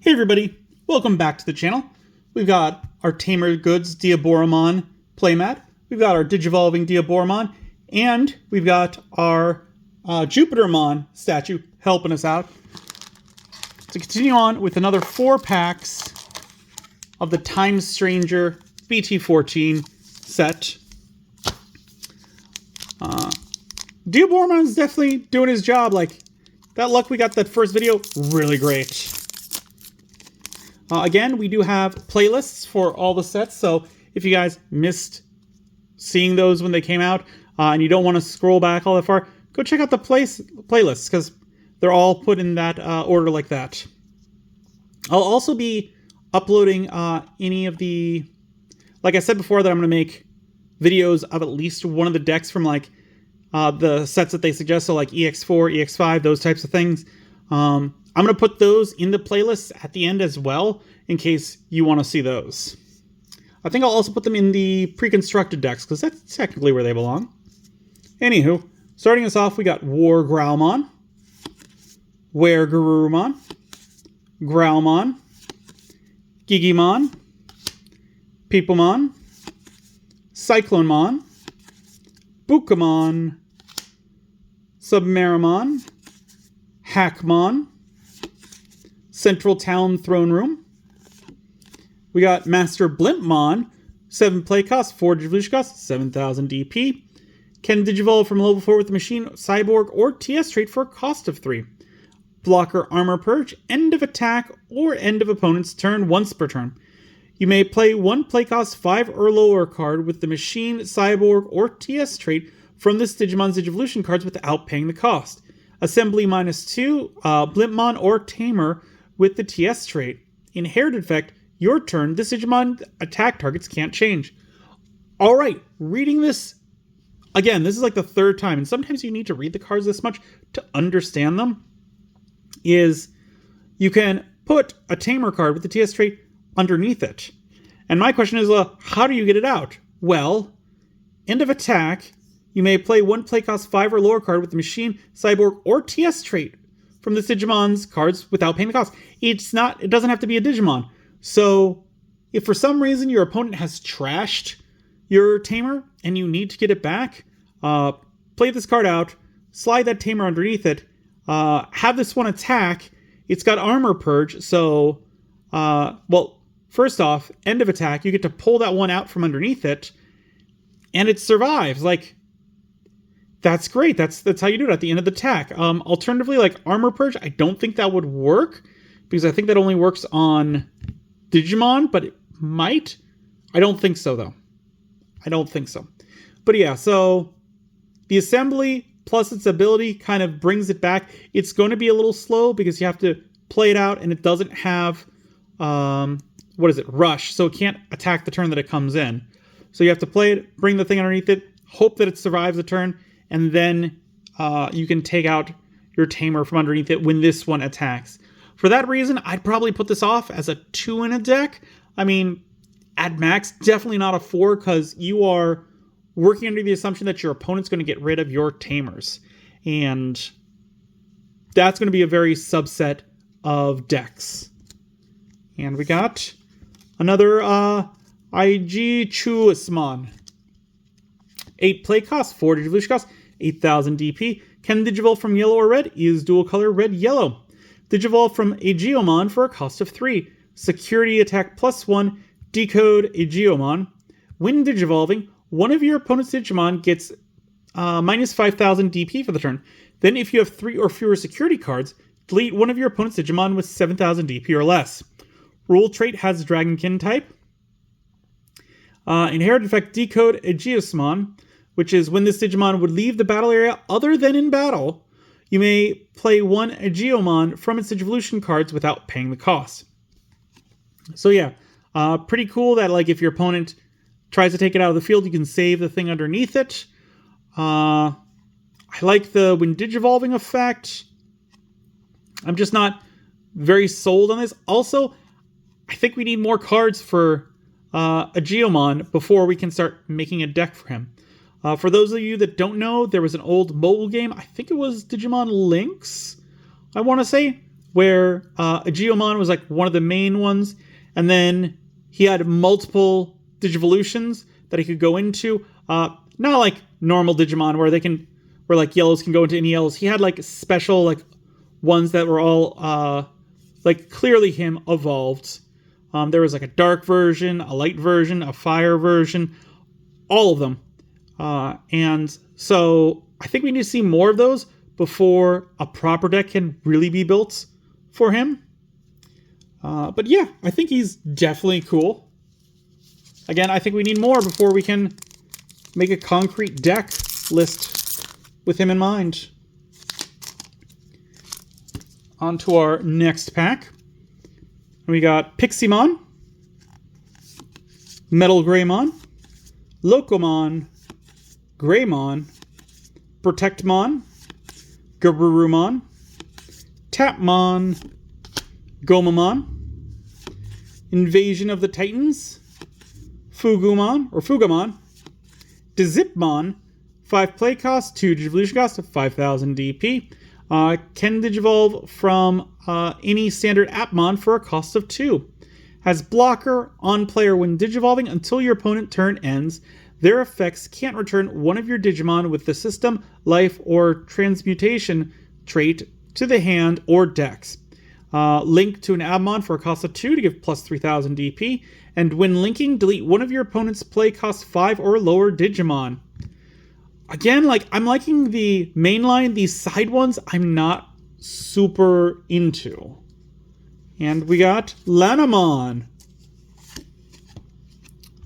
Hey everybody, welcome back to the channel. We've got our Tamer Goods Diaboromon playmat, we've got our Digivolving Diaboromon, and we've got our Jupitermon statue helping us out. To continue on with another 4 packs of the Time Stranger BT14 set. Diaboromon is definitely doing his job. Like, that luck we got that first video, really great. Again, we do have playlists for all the sets, so if you guys missed seeing those when they came out, and you don't want to scroll back all that far, go check out the playlists, because they're all put in that order like that. I'll also be uploading any of the... Like I said before, that I'm going to make videos of at least one of the decks from, like, the sets that they suggest, so like EX4, EX5, those types of things. I'm going to put those in the playlists at the end as well, in case you want to see those. I think I'll also put them in the pre-constructed decks, because that's technically where they belong. Anywho, starting us off, we got War Growlmon, Weregarurumon, Growlmon, Gigimon, Peoplemon, Cyclonemon, Bukamon, Submarimon, Hackmon, Central Town Throne Room. We got Master Blimpmon, 7 play cost, 4 Digivolution cost, 7,000 DP. Can Digivolve from level 4 with the Machine, Cyborg, or TS trait for a cost of 3. Blocker Armor Purge, end of attack, or end of opponent's turn once per turn. You may play 1 play cost 5 or lower card with the Machine, Cyborg, or TS trait from this Digimon's Digivolution cards without paying the cost. Assembly -2, Blimpmon or Tamer with the TS trait. Inherited effect, your turn, this Digimon attack targets can't change. Alright, reading this, again, this is like the 3rd time, and sometimes you need to read the cards this much to understand them, is you can put a Tamer card with the TS trait underneath it. And my question is, how do you get it out? Well, end of attack, you may play 1 play cost 5 or lower card with the Machine, Cyborg, or TS trait from this Digimon's cards without paying the cost. It doesn't have to be a Digimon. So, if for some reason your opponent has trashed your Tamer and you need to get it back, play this card out, slide that Tamer underneath it, have this one attack. It's got Armor Purge, so, well, first off, end of attack, you get to pull that one out from underneath it, and it survives. Like, that's great. That's how you do it at the end of the attack. Alternatively, like Armor Purge, I don't think that would work, because I think that only works on Digimon, but it might. I don't think so, though. I don't think so. But yeah, so the assembly plus its ability kind of brings it back. It's going to be a little slow because you have to play it out, and it doesn't have, rush, so it can't attack the turn that it comes in. So you have to play it, bring the thing underneath it, hope that it survives the turn, and then you can take out your Tamer from underneath it when this one attacks. For that reason, I'd probably put this off as a 2 in a deck. I mean, at max, definitely not a 4, because you are working under the assumption that your opponent's going to get rid of your Tamers. And that's going to be a very subset of decks. And we got another IG Chuasmon. 8 play cost, 4 Digivolution cost, 8,000 DP. Can Digivolve from yellow or red? Is dual color red-yellow. Digivolve from Aegeomon for a cost of 3. Security attack +1. Decode Aegeomon. When Digivolving, one of your opponent's Digimon gets minus 5,000 DP for the turn. Then if you have 3 or fewer security cards, delete one of your opponent's Digimon with 7,000 DP or less. Rule trait has Dragonkin type. Inherited effect, Decode Aegeomon, which is when this Digimon would leave the battle area other than in battle, you may play 1 Aegeomon from its Digivolution cards without paying the cost. So yeah, pretty cool that, like, if your opponent tries to take it out of the field, you can save the thing underneath it. I like the when Digivolving effect. I'm just not very sold on this. Also, I think we need more cards for Aegeomon before we can start making a deck for him. For those of you that don't know, there was an old mobile game, I think it was Digimon Lynx, I want to say, where Aegeomon was like one of the main ones, and then he had multiple Digivolutions that he could go into. Not like normal Digimon where like yellows can go into any yellows. He had like special like ones that were all like clearly him evolved. There was like a dark version, a light version, a fire version, all of them. And so I think we need to see more of those before a proper deck can really be built for him. But yeah, I think he's definitely cool. Again, I think we need more before we can make a concrete deck list with him in mind. On to our next pack. We got Piximon, Metal Greymon, Locomon, Greymon, Protectmon, Garurumon, Tapmon, Gomamon, Invasion of the Titans, Fugamon, Dizipmon, 5 play cost, 2 Digivolution cost, 5,000 DP. Can Digivolve from any standard Appmon for a cost of 2. Has blocker on player when Digivolving until your opponent turn ends. Their effects can't return one of your Digimon with the system, life, or transmutation trait to the hand or dex. Link to an Appmon for a cost of 2 to give plus 3,000 DP. And when linking, delete one of your opponent's play cost 5 or lower Digimon. Again, like, I'm liking the main line. These side ones, I'm not super into. And we got Lanamon.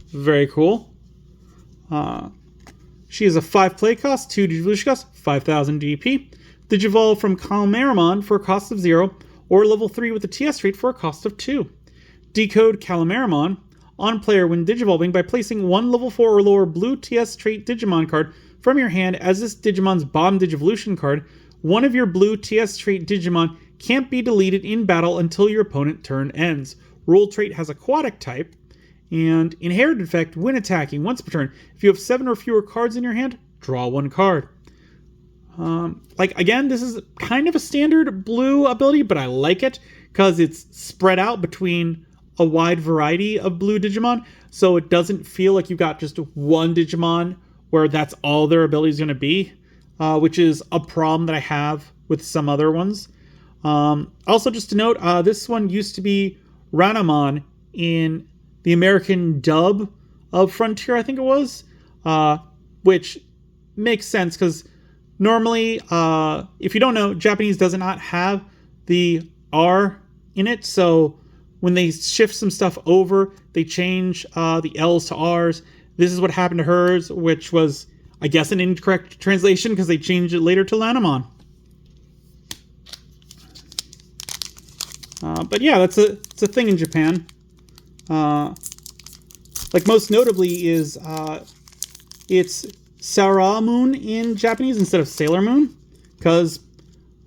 Very cool. She is a 5 play cost, 2 Digivolution cost, 5,000 DP. Digivolve from Calamaramon for a cost of 0, or level 3 with the TS trait for a cost of 2. Decode Calamaramon on player when Digivolving by placing one level 4 or lower blue TS trait Digimon card from your hand as this Digimon's bottom Digivolution card. One of your blue TS trait Digimon can't be deleted in battle until your opponent turn ends. Rule trait has aquatic type, and inherited effect when attacking once per turn. If you have 7 or fewer cards in your hand, draw 1 card. Like, again, this is kind of a standard blue ability, but I like it because it's spread out between a wide variety of blue Digimon, so it doesn't feel like you've got just one Digimon where that's all their ability is going to be, which is a problem that I have with some other ones. Also, just to note, this one used to be Ranamon in the American dub of Frontier, I think it was, which makes sense because normally, if you don't know, Japanese does not have the R in it, so when they shift some stuff over, they change the L's to R's. This is what happened to hers, which was, I guess, an incorrect translation because they changed it later to Lanamon. But yeah, it's a thing in Japan. Like, most notably is it's Sarah Moon in Japanese instead of Sailor Moon, because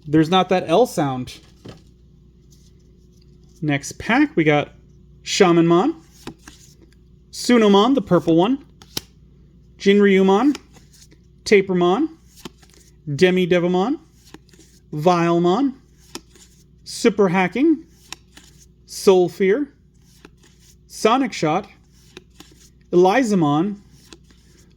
there's not that L sound. Next pack, we got Shamanmon, Sunomon, the purple one, Jinryumon, Tapermon, Demidevimon, Vilemon, Super Hacking, Soul Fear, Sonic Shot, Elizamon,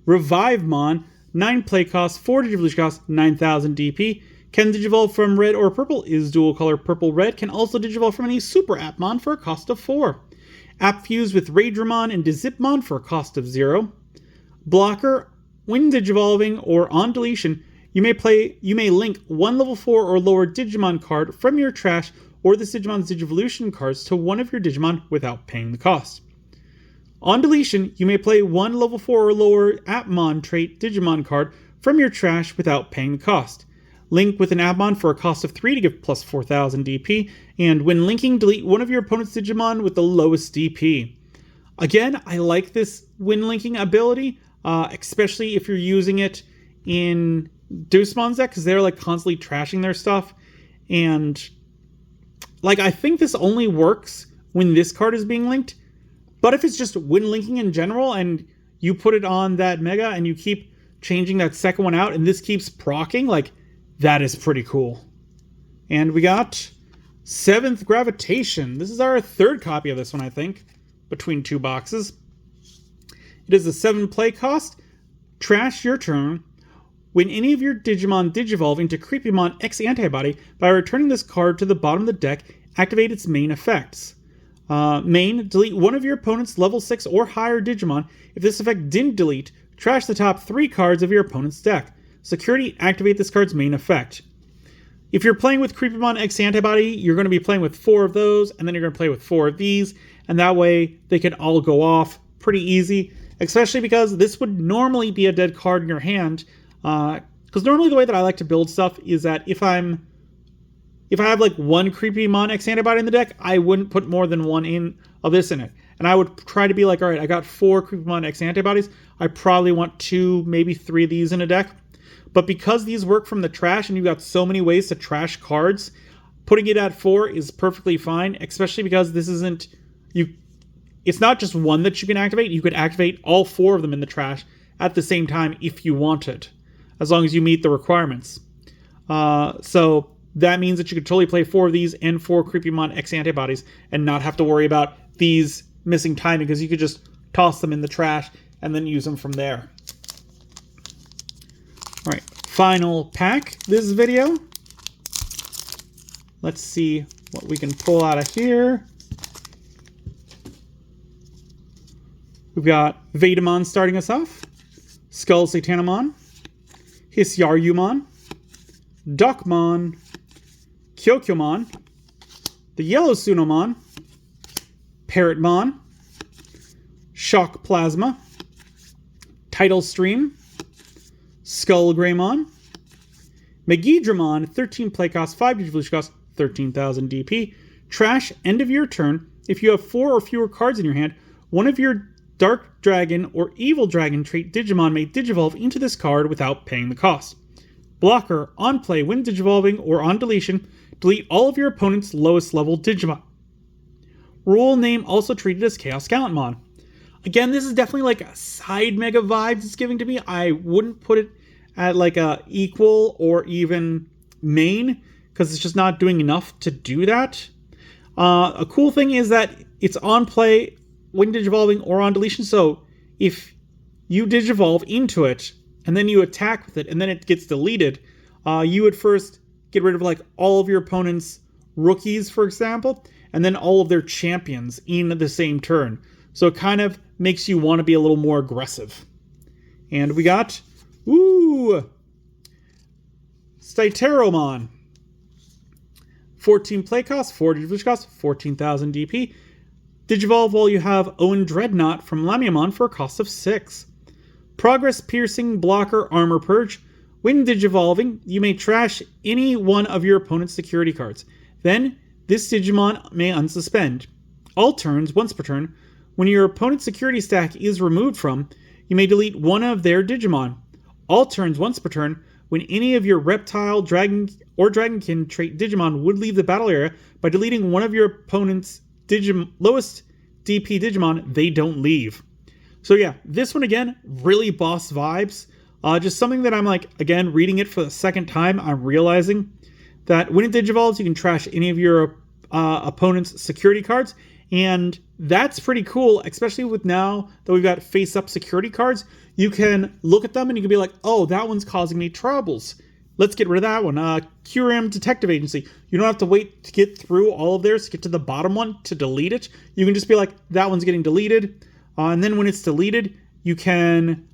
Revivemon, 9 play cost, 4 Digivolution cost, 9,000 DP. Can Digivolve from red or purple, is dual color purple-red. Can also Digivolve from any Super Appmon for a cost of 4. App fused with Raidramon and Dizipmon for a cost of 0. Blocker, when Digivolving or on deletion, you may link one level 4 or lower Digimon card from your trash or this Digimon's Digivolution cards to one of your Digimon without paying the cost. On deletion, you may play one level 4 or lower Appmon trait Digimon card from your trash without paying the cost. Link with an Appmon for a cost of 3 to give plus 4,000 DP, and when linking, delete one of your opponent's Digimon with the lowest DP. Again, I like this when linking ability, especially if you're using it in Deucemon's deck, because they're like constantly trashing their stuff, and like, I think this only works when this card is being linked. But if it's just when linking in general and you put it on that Mega and you keep changing that second one out and this keeps proccing, like, that is pretty cool. And we got Seventh Gravitation. This is our third copy of this one, I think, between two boxes. It is a 7 play cost. Trash your turn. When any of your Digimon digivolve into Creepymon X Antibody, by returning this card to the bottom of the deck, activate its main effects. Main, delete one of your opponent's level 6 or higher Digimon. If this effect didn't delete, trash the top 3 cards of your opponent's deck. Security, activate this card's main effect. If you're playing with Creepymon X Antibody, you're going to be playing with 4 of those, and then you're going to play with 4 of these, and that way they can all go off pretty easy, especially because this would normally be a dead card in your hand. Because normally the way that I like to build stuff is that if I have like one Creepymon X Antibody in the deck, I wouldn't put more than one of this in it. And I would try to be like, all right, I got 4 Creepymon X Antibodies. I probably want 2, maybe 3 of these in a deck. But because these work from the trash and you've got so many ways to trash cards, putting it at 4 is perfectly fine, especially because this isn't... It's not just one that you can activate. You could activate all 4 of them in the trash at the same time if you wanted, as long as you meet the requirements. So that means that you could totally play 4 of these and 4 Creepymon X Antibodies and not have to worry about these missing timing, because you could just toss them in the trash and then use them from there. All right, final pack this video. Let's see what we can pull out of here. We've got Vaidamon starting us off, Skull Satanamon, Hisyaryumon, Duckmon, Kyokyomon, the Yellow Sunomon, Parrotmon, Shock Plasma, Tidal Stream, Skull Greymon, Megidramon, 13 play cost, 5 digivolution cost, 13,000 DP. Trash, end of your turn. If you have 4 or fewer cards in your hand, one of your Dark Dragon or Evil Dragon trait Digimon may digivolve into this card without paying the cost. Blocker, on play, when digivolving or on deletion, delete all of your opponent's lowest level Digimon. Rule name also treated as Chaos Gallantmon. Again, this is definitely like a side mega vibes it's giving to me. I wouldn't put it at like a equal or even main, because it's just not doing enough to do that. A cool thing is that it's on play when digivolving or on deletion, so if you digivolve into it and then you attack with it and then it gets deleted, you would first get rid of like all of your opponent's rookies, for example, and then all of their champions in the same turn. So it kind of makes you want to be a little more aggressive. And we got Styteromon, 14 play cost, 4 digivolution cost, 14,000 DP. Digivolve while you have Owen Dreadnought from Lamiamon for a cost of 6. Progress Piercing Blocker Armor Purge. When digivolving, you may trash any one of your opponent's security cards. Then, this Digimon may unsuspend. All turns, once per turn, when your opponent's security stack is removed from, you may delete one of their Digimon. All turns, once per turn, when any of your Reptile, Dragon, or Dragonkin trait Digimon would leave the battle area by deleting one of your opponent's lowest DP Digimon, they don't leave. So yeah, this one again, really boss vibes. Just something that I'm like, again, reading it for the second time, I'm realizing that when it digivolves, you can trash any of your opponent's security cards. And that's pretty cool, especially with now that we've got face-up security cards. You can look at them and you can be like, oh, that one's causing me troubles. Let's get rid of that one. QRM Detective Agency. You don't have to wait to get through all of theirs to get to the bottom one to delete it. You can just be like, that one's getting deleted. And then when it's deleted, you can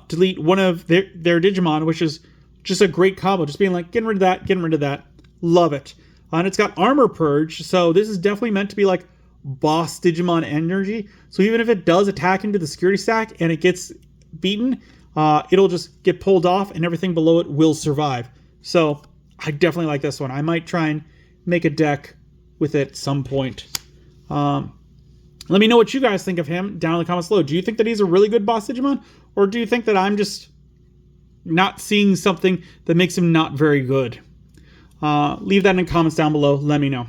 delete one of their Digimon, which is just a great combo. Just being like, getting rid of that, getting rid of that. Love it. And it's got Armor Purge, so this is definitely meant to be like boss Digimon energy. So even if it does attack into the security stack and it gets beaten, it'll just get pulled off and everything below it will survive. So I definitely like this one. I might try and make a deck with it at some point. Let me know what you guys think of him down in the comments below. Do you think that he's a really good boss Digimon? Or do you think that I'm just not seeing something that makes him not very good? Leave that in the comments down below. Let me know.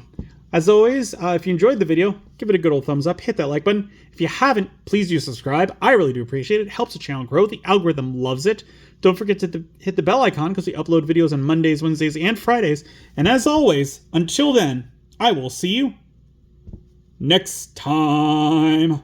As always, if you enjoyed the video, give it a good old thumbs up. Hit that like button. If you haven't, please do subscribe. I really do appreciate it. It helps the channel grow. The algorithm loves it. Don't forget to hit the bell icon because we upload videos on Mondays, Wednesdays, and Fridays. And as always, until then, I will see you next time.